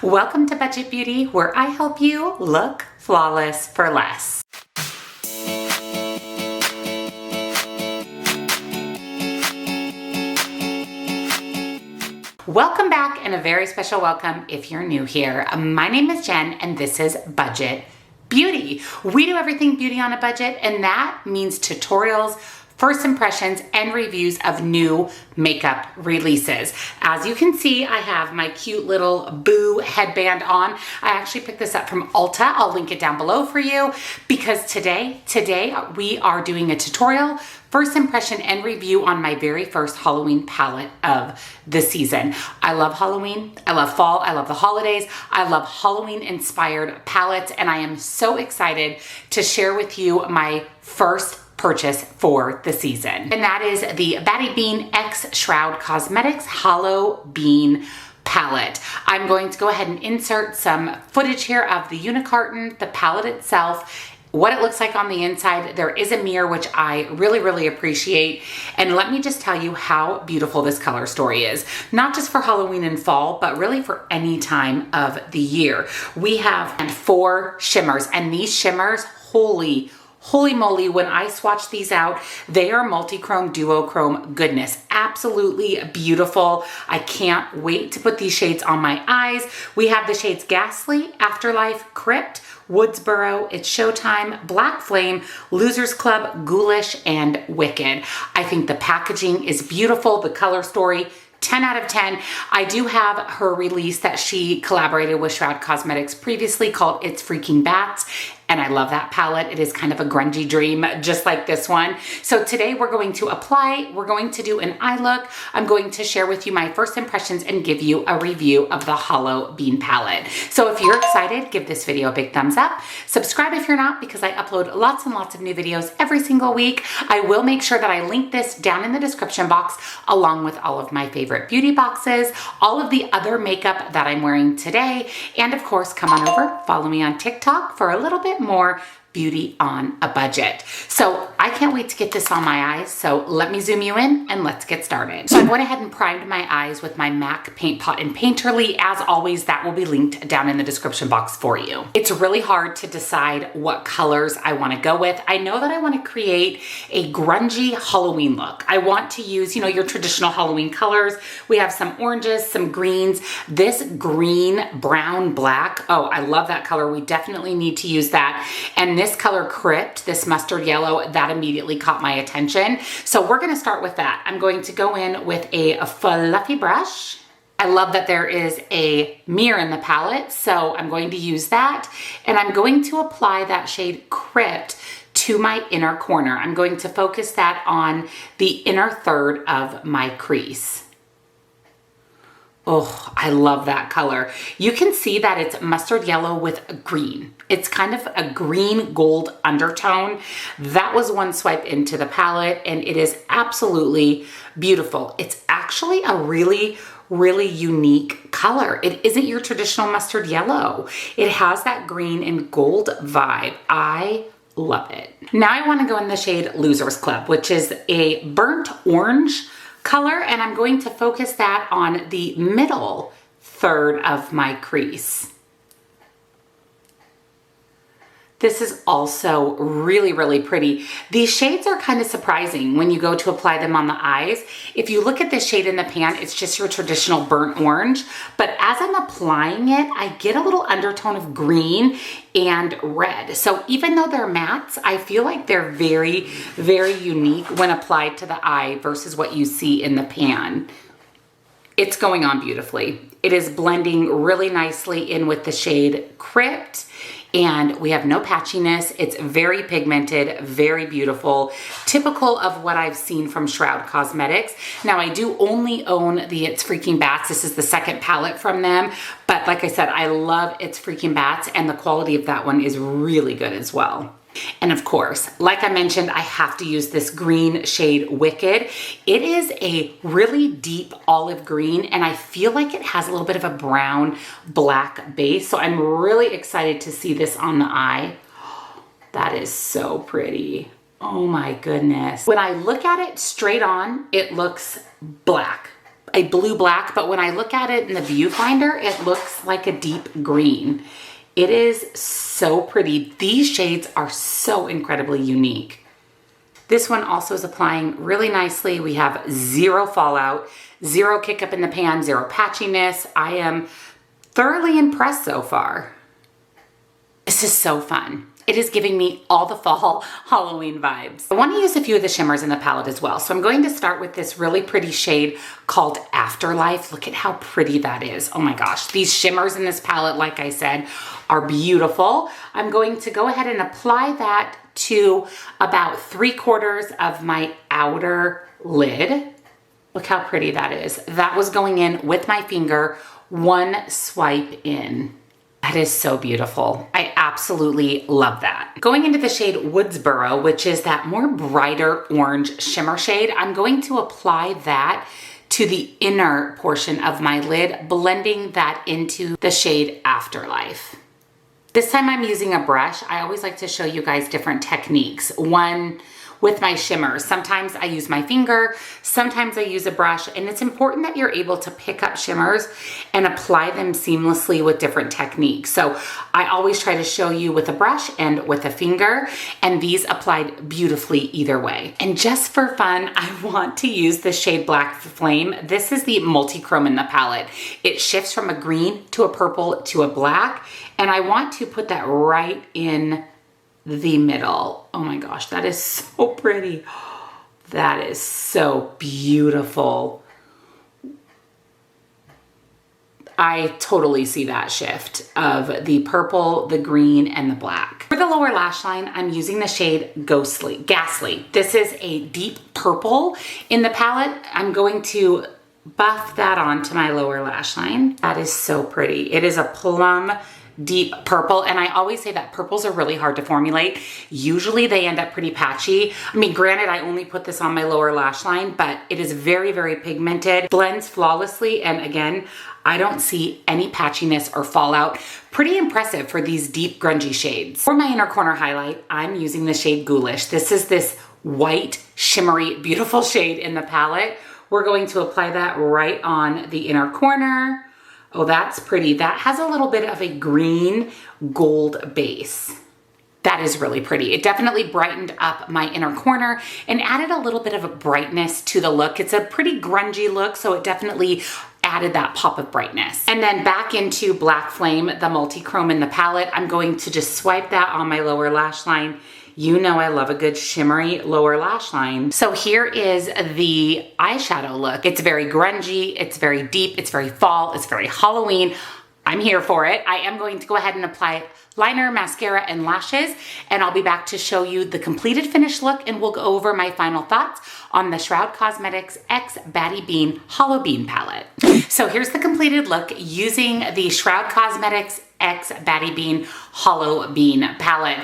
Welcome to Budget Beauty, where I help you look flawless for less. Welcome back, and a very special welcome if you're new here. My name is Jen and this is Budget Beauty. We do everything beauty on a budget, and that means tutorials, first impressions, and reviews of new makeup releases. As you can see, I have my cute little Boo headband on. I actually picked this up from Ulta. I'll link it down below for you because today we are doing a tutorial, first impression, and review on my very first Halloween palette of the season. I love Halloween, I love fall, I love the holidays, I love Halloween inspired palettes, and I am so excited to share with you my first purchase for the season. And that is the Batty Bean X Shroud Cosmetics Hallo Bean Palette. I'm going to go ahead and insert some footage here of the unicarton, the palette itself, what it looks like on the inside. There is a mirror, which I really appreciate. And let me just tell you how beautiful this color story is. Not just for Halloween and fall, but really for any time of the year. We have 4 shimmers, and these shimmers, holy moly, when I swatch these out, they are multi-chrome, duochrome goodness. Absolutely beautiful. I can't wait to put these shades on my eyes. We have the shades Ghastly, Afterlife, Crypt, Woodsboro, It's Showtime, Black Flame, Losers Club, Ghoulish, and Wicked. I think the packaging is beautiful. The color story, 10 out of 10. I do have her release that she collaborated with Shroud Cosmetics previously called It's Freaking Bats. And I love that palette. It is kind of a grungy dream, just like this one. So today we're going to apply, we're going to do an eye look. I'm going to share with you my first impressions and give you a review of the Hallo Bean Palette. So if you're excited, give this video a big thumbs up. Subscribe if you're not, because I upload lots and lots of new videos every single week. I will make sure that I link this down in the description box, along with all of my favorite beauty boxes, all of the other makeup that I'm wearing today, and of course, come on over, follow me on TikTok for a little bit more beauty on a budget. So I can't wait to get this on my eyes. So let me zoom you in and let's get started. So I went ahead and primed my eyes with my MAC Paint Pot and Painterly. As always, that will be linked down in the description box for you. It's really hard to decide what colors I want to go with. I know that I want to create a grungy Halloween look. I want to use, you know, your traditional Halloween colors. We have some oranges, some greens, this green, brown, black. Oh, I love that color. We definitely need to use that. And this color Crypt, this mustard yellow, that immediately caught my attention. So we're gonna start with that. I'm going to go in with a fluffy brush. I love that there is a mirror in the palette, so I'm going to use that. And I'm going to apply that shade Crypt to my inner corner. I'm going to focus that on the inner third of my crease. Oh, I love that color. You can see that it's mustard yellow with green. It's kind of a green gold undertone. That was one swipe into the palette, and it is absolutely beautiful. It's actually a really unique color. It isn't your traditional mustard yellow. It has that green and gold vibe. I love it. Now I want to go in the shade Losers Club, which is a burnt orange color, and I'm going to focus that on the middle third of my crease. This is also really pretty. These shades are kind of surprising when you go to apply them on the eyes. If you look at this shade in the pan, it's just your traditional burnt orange. But as I'm applying it, I get a little undertone of green and red. So even though they're mattes, I feel like they're very unique when applied to the eye versus what you see in the pan. It's going on beautifully. It is blending really nicely in with the shade Crypt. And we have no patchiness. It's very pigmented, very beautiful, typical of what I've seen from Shroud Cosmetics. Now, I do only own the It's Freaking Bats. This is the second palette from them. But like I said, I love It's Freaking Bats, and the quality of that one is really good as well. And of course, like I mentioned, I have to use this green shade Wicked. It is a really deep olive green, and I feel like it has a little bit of a brown black base. So I'm really excited to see this on the eye. That is so pretty. Oh my goodness. When I look at it straight on, it looks black. a blue black, but when I look at it in the viewfinder, it looks like a deep green. It is so pretty. These shades are so incredibly unique. This one also is applying really nicely. We have zero fallout, zero kick up in the pan, zero patchiness. I am thoroughly impressed so far. This is so fun. It is giving me all the fall Halloween vibes. I want to use a few of the shimmers in the palette as well. So I'm going to start with this really pretty shade called Afterlife. Look at how pretty that is. Oh my gosh. These shimmers in this palette, like I said, are beautiful. I'm going to go ahead and apply that to about 3/4 of my outer lid. Look how pretty that is. That was going in with my finger, one swipe in. That is so beautiful. I absolutely love that. Going into the shade Woodsboro, which is that more brighter orange shimmer shade, I'm going to apply that to the inner portion of my lid, blending that into the shade Afterlife. This time I'm using a brush. I always like to show you guys different techniques. One with my shimmers. Sometimes I use my finger, sometimes I use a brush, and it's important that you're able to pick up shimmers and apply them seamlessly with different techniques. So I always try to show you with a brush and with a finger, and these applied beautifully either way. And just for fun, I want to use the shade Black Flame. This is the multi-chrome in the palette. It shifts from a green to a purple to a black, and I want to put that right in the middle. Oh my gosh, that is so pretty. That is so beautiful. I totally see that shift of the purple, the green, and the black. For the lower lash line, I'm using the shade Ghastly. This is a deep purple in the palette. I'm going to buff that onto my lower lash line. That is so pretty. It is a plum deep purple, and I always say that purples are really hard to formulate. Usually they end up pretty patchy. I mean, granted, I only put this on my lower lash line, but it is very, very pigmented, blends flawlessly, and again, I don't see any patchiness or fallout. Pretty impressive for these deep grungy shades. For my inner corner highlight, I'm using the shade Ghoulish. This is this white, shimmery, beautiful shade in the palette. We're going to apply that right on the inner corner. Oh, that's pretty. That has a little bit of a green gold base. That is really pretty. It definitely brightened up my inner corner and added a little bit of a brightness to the look. It's a pretty grungy look, so it definitely added that pop of brightness. And then back into Black Flame, the multi-chrome in the palette. I'm going to just swipe that on my lower lash line. You know I love a good shimmery lower lash line. So here is the eyeshadow look. It's very grungy, it's very deep, it's very fall, it's very Halloween. I'm here for it. I am going to go ahead and apply liner, mascara, and lashes, and I'll be back to show you the completed finished look, and we'll go over my final thoughts on the Shroud Cosmetics X Batty Bean Hallo Bean Palette. So here's the completed look using the Shroud Cosmetics X Batty Bean Hallo Bean Palette.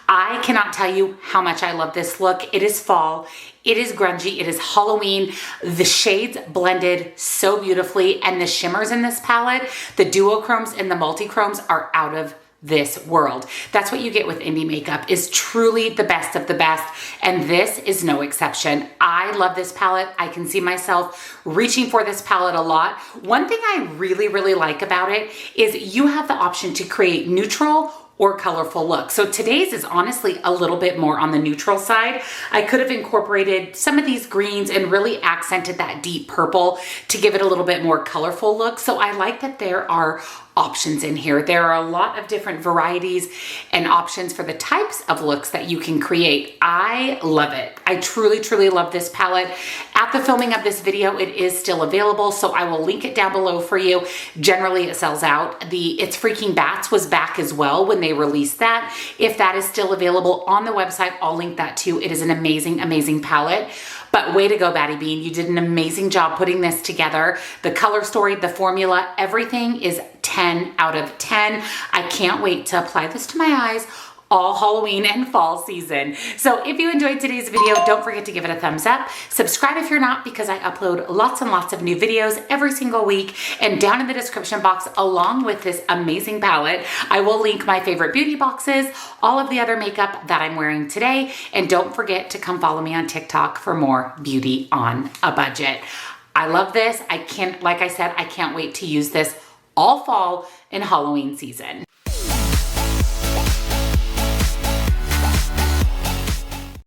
I cannot tell you how much I love this look. It is fall, it is grungy, it is Halloween. The shades blended so beautifully, and the shimmers in this palette, the duochromes and the multi-chromes are out of this world. That's what you get with indie makeup, is truly the best of the best, and this is no exception. I love this palette. I can see myself reaching for this palette a lot. One thing I really, really like about it is you have the option to create neutral or colorful look. So today's is honestly a little bit more on the neutral side. I could have incorporated some of these greens and really accented that deep purple to give it a little bit more colorful look. So I like that there are options in here. There are a lot of different varieties and options for the types of looks that you can create. I love it. I truly, truly love this palette. At the filming of this video, it is still available, so I will link it down below for you. Generally, it sells out. The It's Freaking Bats was back as well when they released that. If that is still available on the website, I'll link that too. It is an amazing, amazing palette. But way to go, Batty Bean. You did an amazing job putting this together. The color story, the formula, everything is 10 out of 10. I can't wait to apply this to my eyes all Halloween and fall season. So if you enjoyed today's video, don't forget to give it a thumbs up. Subscribe if you're not, because I upload lots and lots of new videos every single week. And down in the description box, along with this amazing palette, I will link my favorite beauty boxes, all of the other makeup that I'm wearing today. And don't forget to come follow me on TikTok for more beauty on a budget. I love this. Like I said, I can't wait to use this all fall and Halloween season.